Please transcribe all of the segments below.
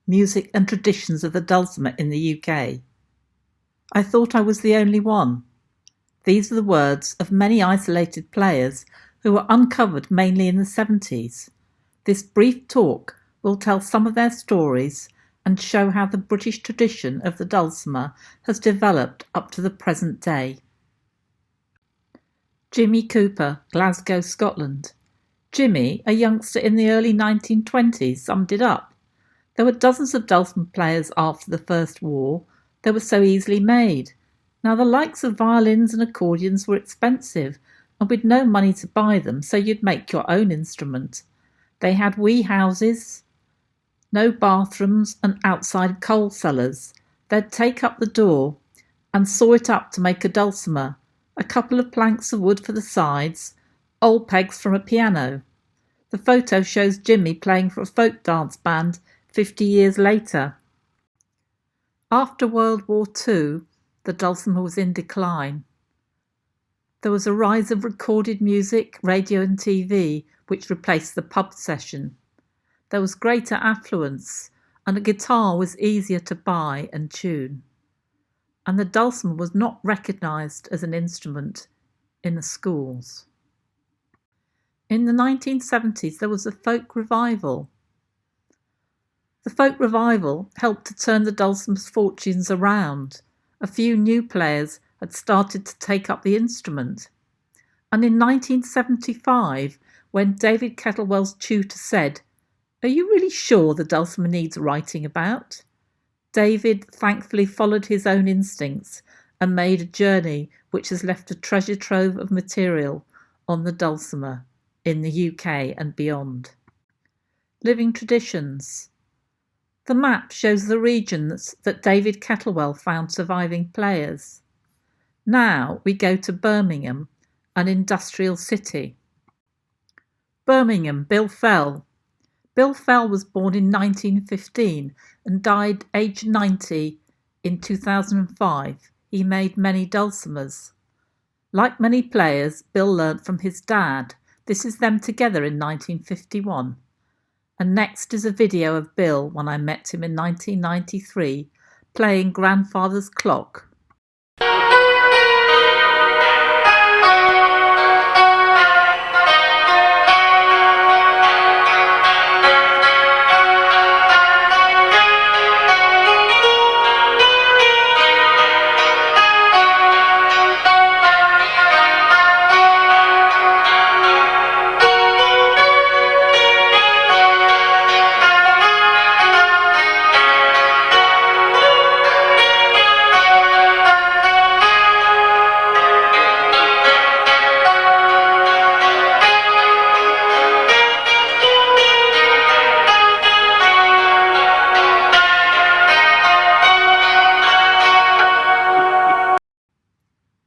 Music and Traditions of the Dulcimer in the UK. I thought I was the only one. These are the words of many isolated players who were uncovered mainly in the 70s. This brief talk will tell some of their stories and show how the British tradition of the dulcimer has developed up to the present day. Jimmy Cooper, Glasgow, Scotland. Jimmy, a youngster in the early 1920s, summed it up. There were dozens of dulcimer players after the First War. They were so easily made. Now the likes of violins and accordions were expensive, and we'd no money to buy them, so you'd make your own instrument. They had wee houses, no bathrooms, and outside coal cellars. They'd take up the door and saw it up to make a dulcimer, a couple of planks of wood for the sides, old pegs from a piano. The photo shows Jimmy playing for a folk dance band 50 years later. After World War II, the dulcimer was in decline. There was a rise of recorded music, radio and TV, which replaced the pub session. There was greater affluence, and a guitar was easier to buy and tune. And the dulcimer was not recognised as an instrument in the schools. In the 1970s, there was a folk revival. The folk revival helped to turn the dulcimer's fortunes around. A few new players had started to take up the instrument. And in 1975, when David Kettlewell's tutor said, "Are you really sure the dulcimer needs writing about?" David thankfully followed his own instincts and made a journey which has left a treasure trove of material on the dulcimer in the UK and beyond. Living traditions. The map shows the regions that David Kettlewell found surviving players. Now we go to Birmingham, an industrial city. Birmingham, Bill Fell. Bill Fell was born in 1915 and died aged 90 in 2005. He made many dulcimers. Like many players, Bill learnt from his dad. This is them together in 1951. And next is a video of Bill when I met him in 1993 playing grandfather's clock.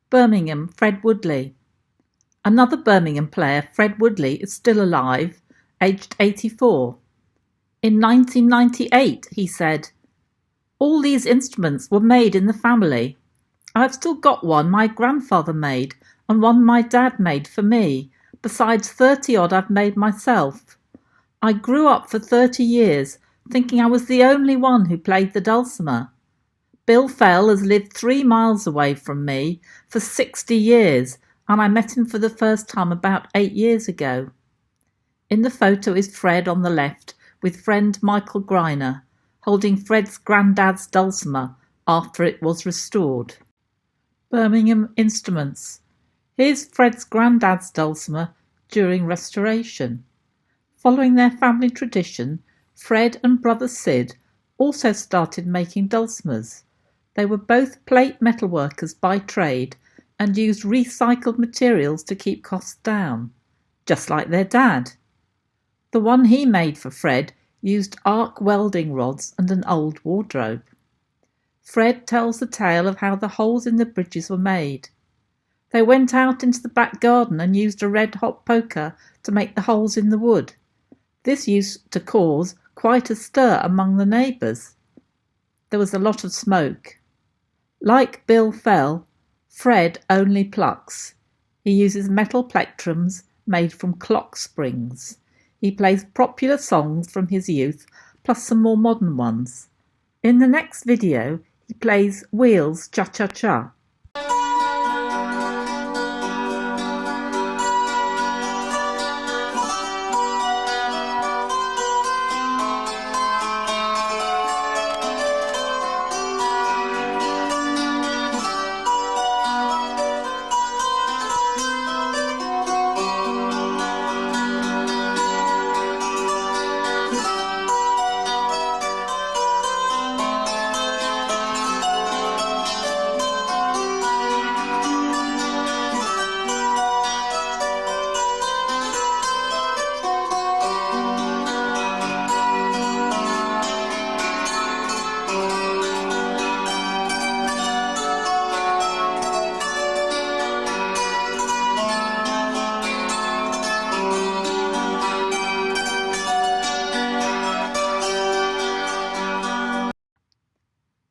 Birmingham, Fred Woodley. Another Birmingham player, Fred Woodley, is still alive, aged 84. In 1998, he said, "All these instruments were made in the family. I've still got one my grandfather made and one my dad made for me, besides 30 odd I've made myself. I grew up for 30 years thinking I was the only one who played the dulcimer. Bill Fell has lived 3 miles away from me for 60 years, and I met him for the first time about 8 years ago." In the photo is Fred on the left with friend Michael Greiner, holding Fred's granddad's dulcimer after it was restored. Birmingham Instruments. Here's Fred's granddad's dulcimer during restoration. Following their family tradition, Fred and brother Sid also started making dulcimers. They were both plate metalworkers by trade and used recycled materials to keep costs down, just like their dad. The one he made for Fred used arc welding rods and an old wardrobe. Fred tells the tale of how the holes in the bridges were made. They went out into the back garden and used a red-hot poker to make the holes in the wood. This used to cause quite a stir among the neighbours. There was a lot of smoke. Like Bill Fell, Fred only plucks. He uses metal plectrums made from clock springs. He plays popular songs from his youth, plus some more modern ones. In the next video, he plays Wheels Cha-Cha-Cha.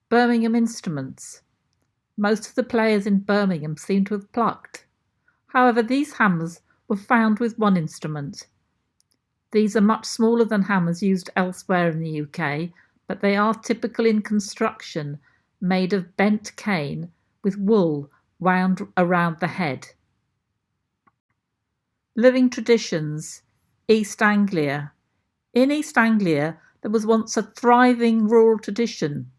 Birmingham Instruments. Most of the players in Birmingham seem to have plucked. However, these hammers were found with one instrument. These are much smaller than hammers used elsewhere in the UK, but they are typical in construction, made of bent cane with wool wound around the head. Living traditions. East Anglia. In East Anglia, there was once a thriving rural tradition.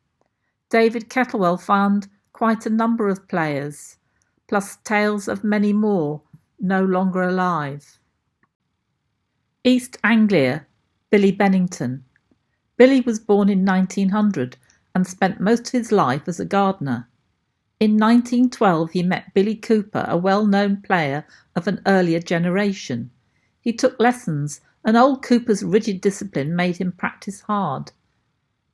David Kettlewell found quite a number of players, plus tales of many more no longer alive. East Anglia, Billy Bennington. Billy was born in 1900 and spent most of his life as a gardener. In 1912 he met Billy Cooper, a well-known player of an earlier generation. He took lessons, and old Cooper's rigid discipline made him practice hard.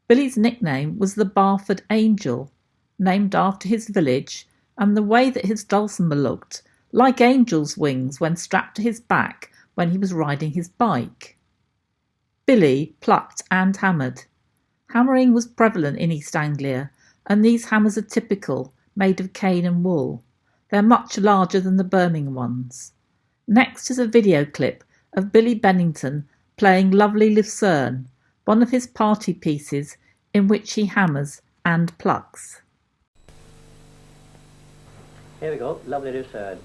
Billy's nickname was the Barford Angel, named after his village and the way that his dulcimer looked, like angels' wings when strapped to his back when he was riding his bike. Billy plucked and hammered. Hammering was prevalent in East Anglia, and these hammers are typical, made of cane and wool. They're much larger than the Birmingham ones. Next is a video clip of Billy Bennington playing Lovely Lucerne, one of his party pieces in which he hammers and plucks. Here we go, Lovely Lucerne.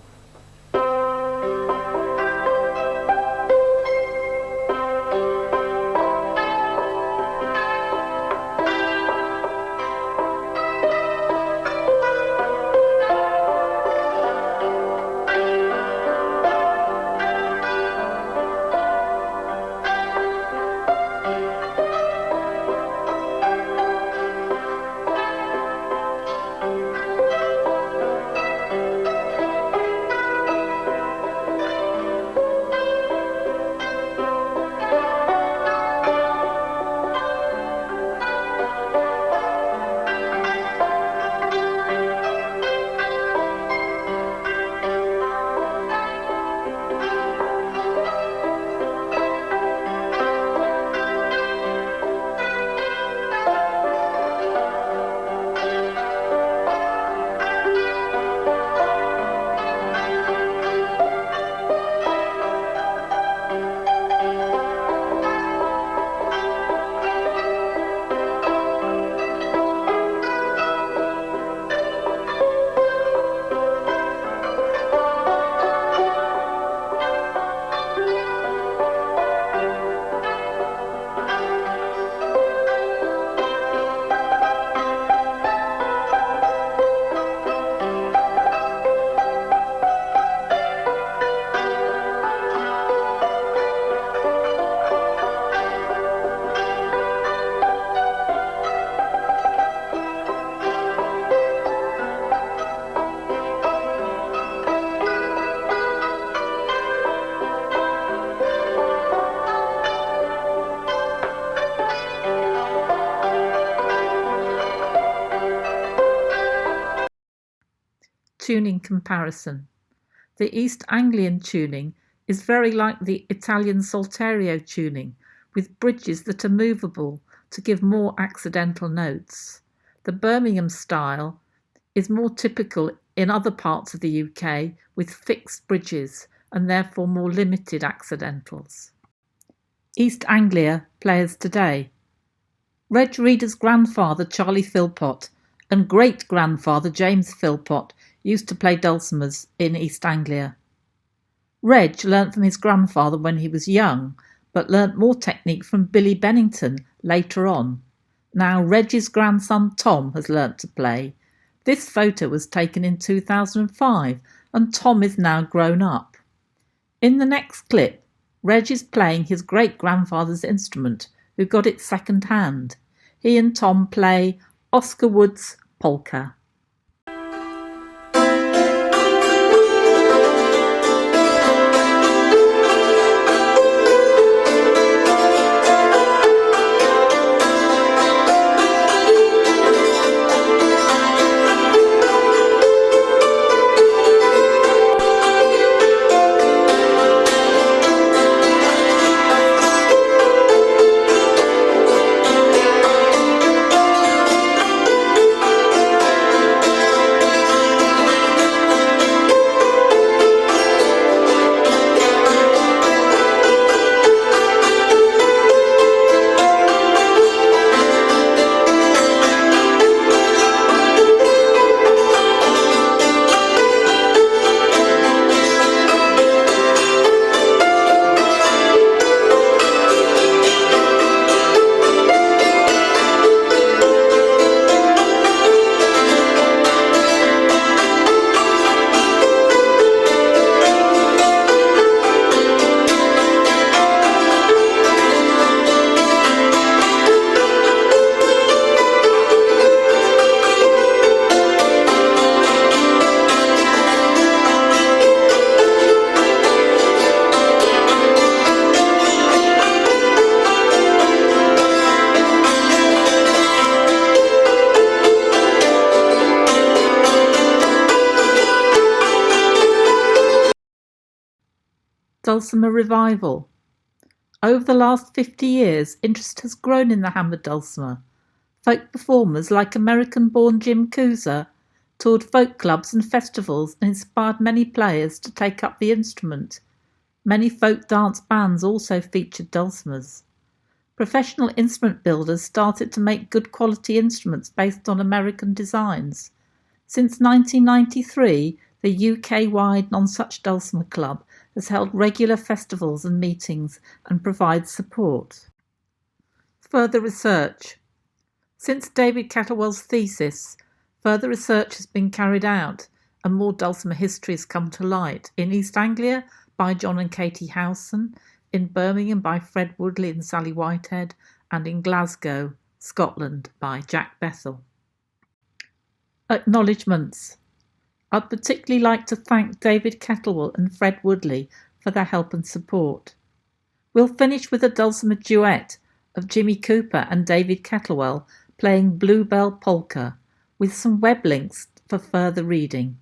Tuning comparison. The East Anglian tuning is very like the Italian Salterio tuning, with bridges that are movable to give more accidental notes. The Birmingham style is more typical in other parts of the UK with fixed bridges and therefore more limited accidentals. East Anglia players today. Reg Reader's grandfather, Charlie Philpott, and great-grandfather, James Philpott, used to play dulcimers in East Anglia. Reg learnt from his grandfather when he was young, but learnt more technique from Billy Bennington later on. Now Reg's grandson Tom has learnt to play. This photo was taken in 2005 and Tom is now grown up. In the next clip, Reg is playing his great-grandfather's instrument, who got it second hand. He and Tom play Oscar Wood's polka. Dulcimer revival. Over the last 50 years, interest has grown in the hammered dulcimer. Folk performers like American-born Jim Cusa toured folk clubs and festivals and inspired many players to take up the instrument. Many folk dance bands also featured dulcimers. Professional instrument builders started to make good quality instruments based on American designs. Since 1993, the UK-wide Non-Such Dulcimer Club has held regular festivals and meetings and provides support. Further research. Since David Kettlewell's thesis, further research has been carried out and more dulcimer history has come to light. In East Anglia by John and Katie Howson, in Birmingham by Fred Woodley and Sally Whytehead, and in Glasgow, Scotland by Jack Bethel. Acknowledgements. I'd particularly like to thank David Kettlewell and Fred Woodley for their help and support. We'll finish with a dulcimer duet of Jimmy Cooper and David Kettlewell playing Bluebell Polka, with some web links for further reading.